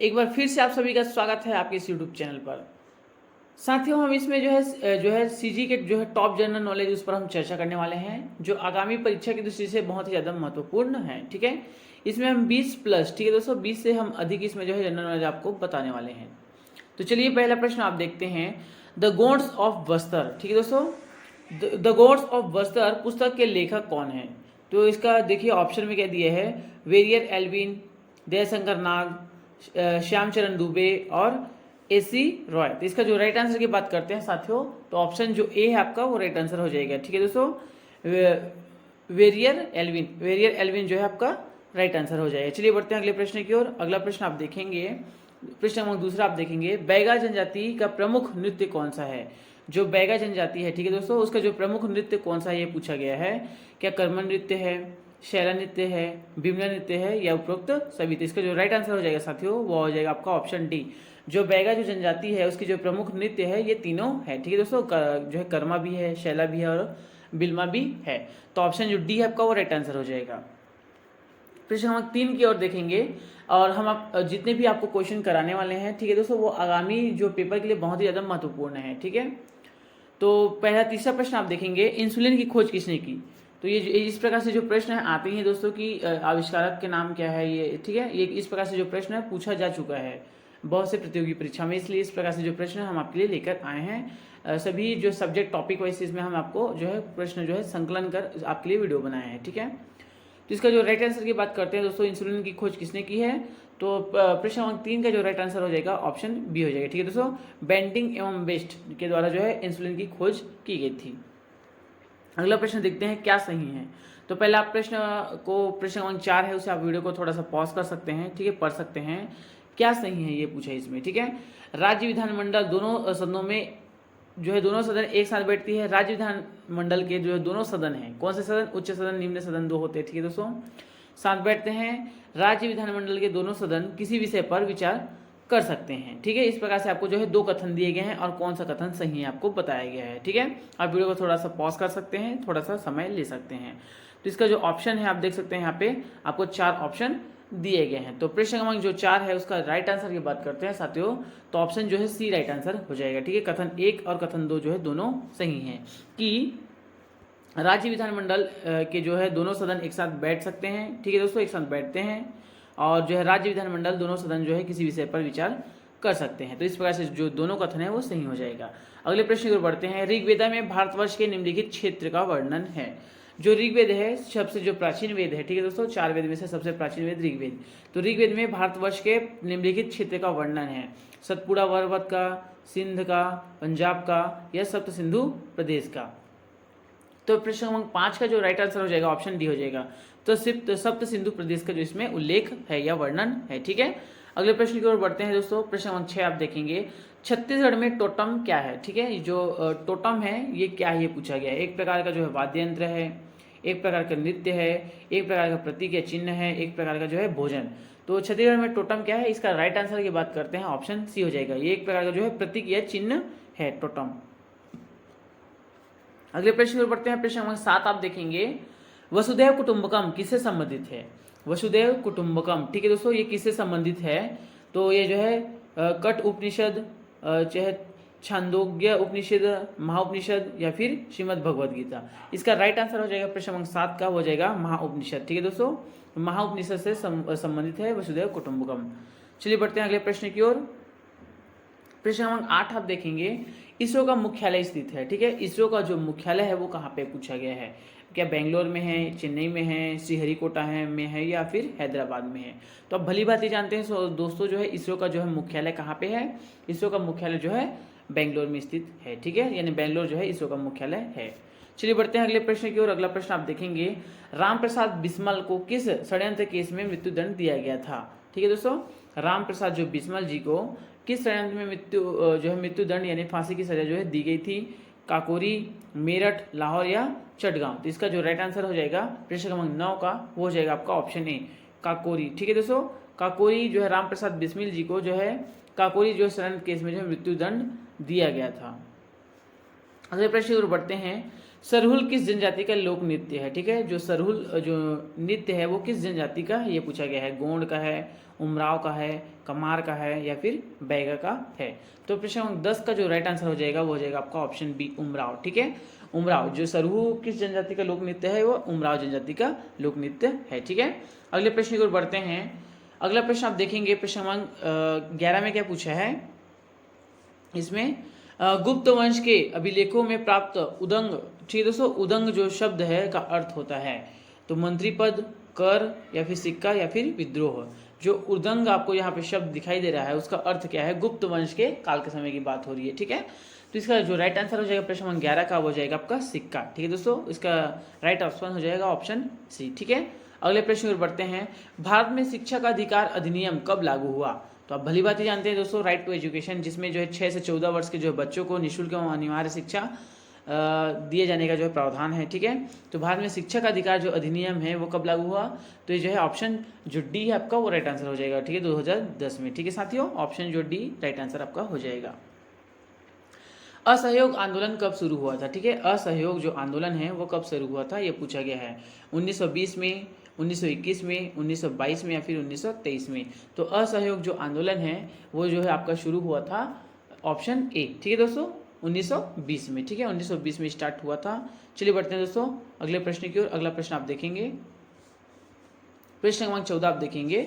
एक बार फिर से आप सभी का स्वागत है आपके इस यूट्यूब चैनल पर। साथियों, हम इसमें जो है सीजी के जो है टॉप जनरल नॉलेज उस पर हम चर्चा करने वाले हैं, जो आगामी परीक्षा की दृष्टि से बहुत ही ज़्यादा महत्वपूर्ण है। ठीक है, इसमें हम 20 प्लस, ठीक है दोस्तों, 20 से हम अधिक इसमें जो है जनरल नॉलेज आपको बताने वाले हैं। तो चलिए पहला प्रश्न आप देखते हैं, द गोड्स ऑफ बस्तर। ठीक है दोस्तों, द गोड्स ऑफ बस्तर पुस्तक के लेखक कौन है? तो इसका देखिए ऑप्शन में क्या दिया है, वेरियर एल्विन, दयाशंकर नाग, श्यामचरण दुबे और एसी रॉय। तो इसका जो राइट आंसर की बात करते हैं साथियों, तो ऑप्शन जो ए है आपका वो राइट आंसर हो जाएगा। ठीक है दोस्तों, वेरियर एल्विन जो है आपका राइट आंसर हो जाएगा। चलिए बढ़ते हैं अगले प्रश्न की ओर। अगला प्रश्न आप देखेंगे, प्रश्न नंबर दूसरा आप देखेंगे, बैगा जनजाति का प्रमुख नृत्य कौन सा है? जो बैगा जनजाति है, ठीक है दोस्तों, उसका जो प्रमुख नृत्य कौन सा है ये पूछा गया है। क्या कर्मन नृत्य है, शैला नृत्य है, बिमला नृत्य है या उपरोक्त सभी? तो इसका जो राइट आंसर हो जाएगा साथियों वो हो जाएगा आपका ऑप्शन डी। जो बैगा जो जनजाति है उसकी जो प्रमुख नृत्य है ये तीनों है। ठीक है दोस्तों, जो है कर्मा भी है, शैला भी है और बिल्मा भी है। तो ऑप्शन जो डी है आपका वो राइट आंसर हो जाएगा। प्रश्न नंबर 3 की ओर देखेंगे और हम आप जितने भी आपको क्वेश्चन कराने वाले हैं, ठीक है दोस्तों, वो आगामी जो पेपर के लिए बहुत ही ज़्यादा महत्वपूर्ण है। ठीक है, तो पहला तीसरा प्रश्न आप देखेंगे, इंसुलिन की खोज किसने की? तो ये इस प्रकार से जो प्रश्न है आते हैं दोस्तों कि आविष्कारक के नाम क्या है ये, ठीक है, ये इस प्रकार से जो प्रश्न है पूछा जा चुका है बहुत से प्रतियोगी परीक्षा में, इसलिए इस प्रकार से जो प्रश्न हम आपके लिए लेकर आए हैं। सभी जो सब्जेक्ट टॉपिक वाइज में हम आपको जो है प्रश्न जो है संकलन कर आपके लिए वीडियो बनाए हैं। ठीक है, तो इसका जो राइट आंसर की बात करते हैं दोस्तों, इंसुलिन की खोज किसने की है? तो प्रश्न नंबर 3 का जो राइट आंसर हो जाएगा ऑप्शन बी हो जाएगा। ठीक है दोस्तों, बेंटिंग एवं बेस्ट के द्वारा जो है इंसुलिन की खोज की गई थी। अगला प्रश्न देखते हैं क्या सही है। तो पहले आप प्रश्न नंबर 4 है उसे आप वीडियो को थोड़ा सा पॉज कर सकते हैं, ठीक है, पढ़ सकते हैं क्या सही है ये पूछा इसमें। ठीक है, राज्य विधानमंडल दोनों सदनों में जो है दोनों सदन एक साथ बैठती है। राज्य विधानमंडल के जो है दोनों सदन हैं, कौन से सदन? उच्च सदन, निम्न सदन, दो होते हैं। ठीक है दोस्तों, साथ बैठते हैं। राज्य विधानमंडल के दोनों सदन किसी विषय पर विचार कर सकते हैं। ठीक है, इस प्रकार से आपको जो है 2 कथन दिए गए हैं और कौन सा कथन सही है आपको बताया गया है। ठीक है, आप वीडियो को थोड़ा सा पॉज कर सकते हैं, थोड़ा सा समय ले सकते हैं। तो इसका जो ऑप्शन है आप देख सकते हैं यहाँ पे आपको 4 ऑप्शन दिए गए हैं। तो प्रश्न क्रमांक जो 4 है उसका राइट आंसर की बात करते हैं साथियों, तो ऑप्शन जो है सी राइट आंसर हो जाएगा। ठीक है, कथन 1 और कथन 2 जो है दोनों सही हैं कि राज्य विधानमंडल के जो है दोनों सदन एक साथ बैठ सकते हैं। ठीक है दोस्तों, एक साथ बैठते हैं और जो है राज्य विधानमंडल दोनों सदन जो है किसी विषय पर विचार कर सकते हैं। तो इस प्रकार से जो दोनों कथन है वो सही हो जाएगा। अगले प्रश्न की ओर बढ़ते हैं, ऋग्वेदा में भारतवर्ष के निम्नलिखित क्षेत्र का वर्णन है। जो ऋग्वेद है सबसे जो प्राचीन वेद है, ठीक है दोस्तों, 4 वेद में से सबसे प्राचीन वेद ऋग्वेद। तो ऋग्वेद में भारतवर्ष के निम्नलिखित क्षेत्र का वर्णन है, सतपुड़ा पर्वत का, सिंध का, पंजाब का या सप्त सिंधु प्रदेश का। तो प्रश्न क्रमांक 5 का जो राइट आंसर हो जाएगा ऑप्शन डी हो जाएगा। तो सप्त सिंधु प्रदेश का जो इसमें उल्लेख है या वर्णन है। ठीक है, अगले प्रश्न की ओर बढ़ते हैं दोस्तों। प्रश्न क्रमांक 6 आप देखेंगे, छत्तीसगढ़ में टोटम क्या है? ठीक है, जो टोटम है ये क्या है ये पूछा गया है। एक प्रकार का जो है वाद्य यंत्र है, एक प्रकार का नृत्य है, एक प्रकार का प्रतीक या चिन्ह है, एक प्रकार का जो है भोजन। तो छत्तीसगढ़ में टोटम क्या है, इसका राइट आंसर की बात करते हैं ऑप्शन सी हो जाएगा। ये एक प्रकार का जो है प्रतीक या चिन्ह है टोटम। अगले प्रश्न की ओर बढ़ते हैं। प्रश्न नंबर 7 आप देखेंगे, वसुधैव कुटुंबकम किससे संबंधित है? वसुधैव कुटुंबकम, ठीक है दोस्तों, ये किससे संबंधित है? तो ये जो है कठ उपनिषद, चाहे छांदोग्य उपनिषद, महाउपनिषद या फिर श्रीमद् भगवद गीता। इसका राइट आंसर हो जाएगा प्रश्न नंबर 7 का हो जाएगा महाउपनिषद। ठीक है दोस्तों, महाउपनिषद से संबंधित है वसुधैव कुटुंबकम। चलिए बढ़ते हैं अगले प्रश्न की ओर। प्रश्न नंबर 8 आप देखेंगे, इसरो का मुख्यालय स्थित है। ठीक है, इसरो का जो मुख्यालय है वो कहाँ पे पूछा गया है। क्या बेंगलोर में है, चेन्नई में है, श्रीहरिकोटा में है या फिर हैदराबाद में है? तो आप भली बात ही जानते हैं दोस्तों, जो है इसरो का जो है मुख्यालय कहाँ पे है? इसरो का मुख्यालय जो है बेंगलोर में स्थित है। ठीक है, यानी बेंगलोर जो है इसरो का मुख्यालय है। चलिए बढ़ते हैं अगले प्रश्न की ओर। अगला प्रश्न आप देखेंगे, राम प्रसाद बिस्मल को किस षड्यंत्र केस में मृत्युदंड दिया गया था? ठीक है दोस्तों, राम प्रसाद जो बिस्मल जी को किस षड्यंत्र में मृत्युदंड यानी फांसी की सजा जो है दी गई थी? काकोरी, मेरठ, लाहौर या चटगांव? तो इसका जो राइट आंसर हो जाएगा प्रश्न क्रमांक 9 का वो हो जाएगा आपका ऑप्शन ए, काकोरी। ठीक है दोस्तों, काकोरी जो है राम प्रसाद बिस्मिल जी को जो है काकोरी जो षड्यंत्र केस में जो है मृत्युदंड दिया गया था। अगले प्रश्न की ओर बढ़ते हैं, सरहुल किस जनजाति का लोक नृत्य है? ठीक है, जो सरहुल जो नृत्य है वो किस जनजाति का है ये पूछा गया है। गोंड का है, उमराव का है, कमार का है या फिर बैगा का है। तो प्रश्न क्रमांक 10 का जो राइट आंसर हो जाएगा वो हो जाएगा आपका ऑप्शन बी, उमराव। ठीक है, उमराव। जो सरहू किस जनजाति का लोक नृत्य है वो उमराव जनजाति का लोक नृत्य है। ठीक है, अगले प्रश्न की ओर बढ़ते हैं। अगला प्रश्न आप देखेंगे, प्रश्न क्रमांक 11 में क्या पूछा है इसमें, गुप्त वंश के अभिलेखों में प्राप्त उदंग। ठीक है दोस्तों, उदंग जो शब्द है का अर्थ होता है तो मंत्री पद, कर या फिर सिक्का या फिर विद्रोह। जो उदंग आपको यहाँ पे शब्द दिखाई दे रहा है उसका अर्थ क्या है, गुप्त वंश के काल के समय की बात हो रही है। ठीक है, तो इसका जो राइट आंसर हो जाएगा प्रश्न क्रमांक 11 का वो हो जाएगा आपका सिक्का। ठीक है दोस्तों, इसका राइट ऑप्शन हो जाएगा ऑप्शन सी। ठीक है, अगले प्रश्न की ओर बढ़ते हैं। भारत में शिक्षा का अधिकार अधिनियम कब लागू हुआ? तो आप भली बात ही जानते हैं दोस्तों, राइट टू एजुकेशन, जिसमें जो है 6 से 14 वर्ष के जो है बच्चों को निःशुल्क एवं अनिवार्य शिक्षा दिए जाने का जो है प्रावधान है। ठीक है, तो भारत में शिक्षा का अधिकार जो अधिनियम है वो कब लागू हुआ? तो ये जो है ऑप्शन जो डी है आपका वो राइट आंसर हो जाएगा। ठीक है, 2010 में। ठीक है साथियों, ऑप्शन जो डी राइट आंसर आपका हो जाएगा। असहयोग आंदोलन कब शुरू हुआ था? ठीक है, असहयोग जो आंदोलन है वो कब शुरू हुआ था ये पूछा गया है। 1920 में, 1921 में, 1922 में या फिर 1923 में। तो असहयोग जो आंदोलन है वो जो है आपका शुरू हुआ था ऑप्शन ए। ठीक है दोस्तों, 1920 में। ठीक है, 1920 में स्टार्ट हुआ था। चलिए बढ़ते हैं दोस्तों अगले प्रश्न की ओर। अगला प्रश्न आप देखेंगे, प्रश्न क्रमांक 14 आप देखेंगे,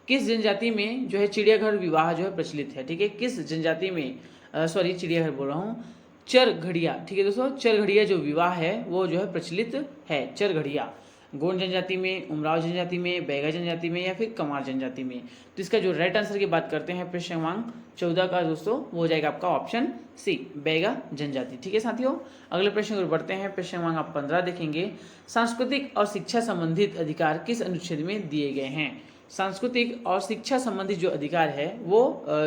किस जनजाति में जो है चिड़ियाघर विवाह जो है प्रचलित है? ठीक है, किस जनजाति में, सॉरी चिड़ियाघर बोल रहा हूँ, चरघड़िया। ठीक है दोस्तों, चरघड़िया जो विवाह है वो जो है प्रचलित है। चरघड़िया गोंड जनजाति में, उमराव जनजाति में, बैगा जनजाति में या फिर कमार जनजाति में। तो इसका जो राइट आंसर की बात करते हैं प्रश्न क्रमांक 14 का दोस्तों वो हो जाएगा आपका ऑप्शन सी, बैगा जनजाति। ठीक है साथियों, अगले प्रश्न की ओर बढ़ते हैं। प्रश्न क्रमांक आप 15 देखेंगे, सांस्कृतिक और शिक्षा संबंधित अधिकार किस अनुच्छेद में दिए गए हैं? सांस्कृतिक और शिक्षा संबंधित जो अधिकार है वो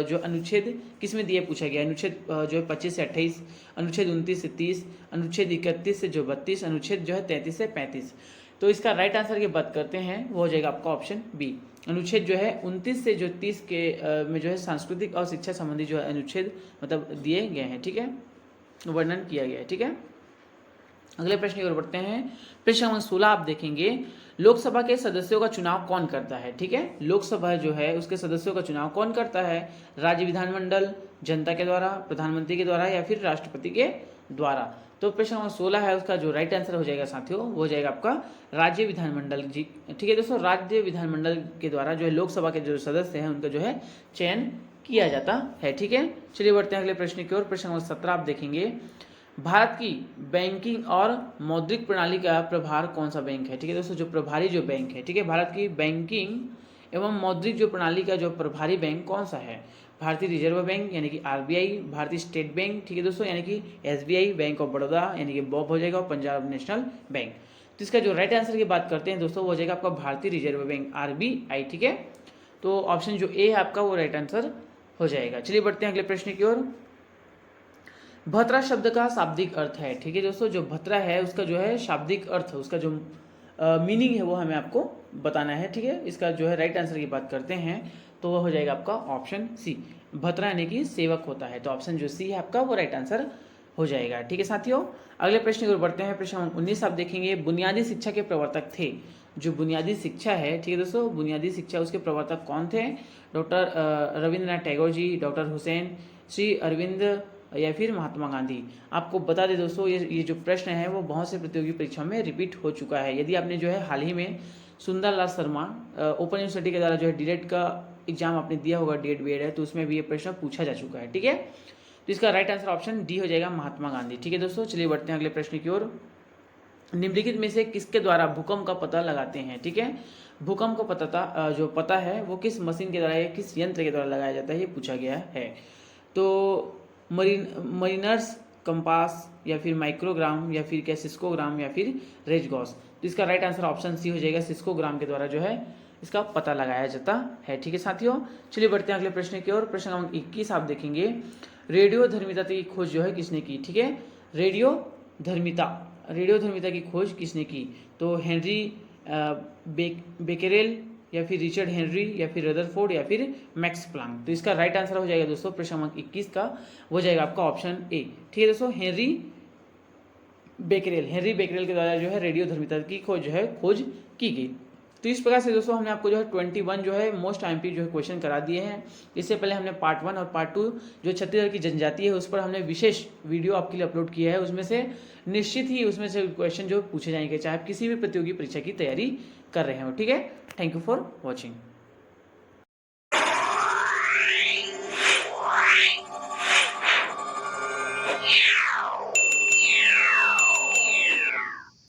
जो अनुच्छेद किस में दिए पूछा गया। अनुच्छेद जो है 25 से 28, अनुच्छेद 29 से 30, अनुच्छेद 31 से जो 32, अनुच्छेद जो है 33 से 35। तो इसका राइट आंसर की बात करते हैं वो हो जाएगा आपका ऑप्शन बी। अनुच्छेद जो है 29 से जो 30 के में जो है सांस्कृतिक और शिक्षा संबंधी जो है अनुच्छेद मतलब दिए गए हैं। ठीक है, वर्णन किया गया है। ठीक है, अगले प्रश्न की ओर बढ़ते हैं। प्रश्न क्रमांक 16 आप देखेंगे, लोकसभा के सदस्यों का चुनाव कौन करता है? ठीक है, लोकसभा जो है उसके सदस्यों का चुनाव कौन करता है? राज्य विधानमंडल, जनता के द्वारा, प्रधानमंत्री के द्वारा या फिर राष्ट्रपति के द्वारा। तो प्रश्न क्रमांक 16 है उसका जो राइट आंसर हो जाएगा साथियों वो हो जाएगा आपका राज्य विधानमंडल जी। ठीक है दोस्तों, राज्य विधानमंडल के द्वारा जो है लोकसभा के जो सदस्य हैं उनका जो है चयन किया जाता है। ठीक है, चलिए बढ़ते हैं अगले प्रश्न की ओर। प्रश्न क्रमांक 17 आप देखेंगे, भारत की बैंकिंग और मौद्रिक प्रणाली का प्रभार कौन सा बैंक है? ठीक है दोस्तों, जो प्रभारी जो बैंक है, ठीक है, भारत की बैंकिंग एवं मौद्रिक जो प्रणाली का जो प्रभारी बैंक कौन सा है? भारतीय रिजर्व बैंक यानी कि आरबीआई, भारतीय स्टेट बैंक, ठीक है दोस्तों, यानी कि एसबीआई, बैंक ऑफ बड़ौदा यानी कि बॉब हो जाएगा, और पंजाब नेशनल बैंक। तो इसका जो राइट आंसर की बात करते हैं दोस्तों वो हो जाएगा आपका भारतीय रिजर्व बैंक, आरबीआई। ठीक है, तो ऑप्शन जो ए है आपका वो राइट आंसर हो जाएगा। चलिए बढ़ते हैं अगले प्रश्न की ओर। भतरा शब्द का शाब्दिक अर्थ है। ठीक है दोस्तों, जो भतरा है उसका जो है शाब्दिक अर्थ, उसका जो मीनिंग है वो हमें आपको बताना है। ठीक है, इसका जो है राइट आंसर की बात करते हैं तो वह हो जाएगा आपका ऑप्शन सी, भतरा यानी कि सेवक होता है। तो ऑप्शन जो सी है आपका वो राइट आंसर हो जाएगा। ठीक है साथियों, अगले प्रश्न की ओर बढ़ते हैं। प्रश्न 19 आप देखेंगे, बुनियादी शिक्षा के प्रवर्तक थे। जो बुनियादी शिक्षा है, ठीक है दोस्तों, बुनियादी शिक्षा उसके प्रवर्तक कौन थे? डॉक्टर रविंद्रनाथ टैगोर जी, डॉक्टर हुसैन, श्री अरविंद या फिर महात्मा गांधी। आपको बता दें दोस्तों ये जो प्रश्न है वो बहुत से प्रतियोगी परीक्षाओं में रिपीट हो चुका है। यदि आपने जो है हाल ही में सुंदरलाल शर्मा ओपन यूनिवर्सिटी के द्वारा जो है डीएड का एग्जाम आपने दिया होगा, डीएड बीएड है, तो उसमें भी ये प्रश्न पूछा जा चुका है। ठीक है, तो इसका राइट आंसर ऑप्शन डी हो जाएगा, महात्मा गांधी। ठीक है दोस्तों, चलिए बढ़ते हैं अगले प्रश्न की ओर। निम्नलिखित में से किसके द्वारा भूकंप का पता लगाते हैं? ठीक है, भूकंप का पता जो पता है वो किस मशीन के द्वारा या किस यंत्र के द्वारा लगाया जाता है ये पूछा गया है। तो मरीनर्स कंपास या फिर माइक्रोग्राम या फिर क्या सिस्कोग्राम या फिर रेजगॉस। तो इसका राइट आंसर ऑप्शन सी हो जाएगा, सिस्कोग्राम के द्वारा जो है इसका पता लगाया जाता है। ठीक है साथियों, चलिए बढ़ते हैं अगले प्रश्न की ओर। प्रश्न क्रमांक 21 आप देखेंगे, रेडियो धर्मिता की खोज जो है किसने की? ठीक है, रेडियो धर्मिता की खोज किसने की? तो हेनरी बेकेरेल या फिर रिचर्ड हेनरी या फिर रदरफोर्ड या फिर मैक्स प्लांक। तो इसका राइट आंसर हो जाएगा दोस्तों प्रश्न क्रमांक 21 का, हो जाएगा आपका ऑप्शन ए। ठीक है दोस्तों, हेनरी बेकरेल, हेनरी बेकरेल के द्वारा जो है रेडियोधर्मिता की खोज की गई। तो इस प्रकार से दोस्तों हमने आपको जो है 21 जो है मोस्ट आईएमपी जो है क्वेश्चन करा दिए हैं। इससे पहले हमने पार्ट 1 और पार्ट 2 जो छत्तीसगढ़ की जनजाति है उस पर हमने विशेष वीडियो आपके लिए अपलोड किया है। उसमें से निश्चित ही उसमें से क्वेश्चन जो पूछे जाएंगे, चाहे आप किसी भी प्रतियोगी परीक्षा की तैयारी कर रहे हो। ठीक है, थैंक यू फॉर वॉचिंग।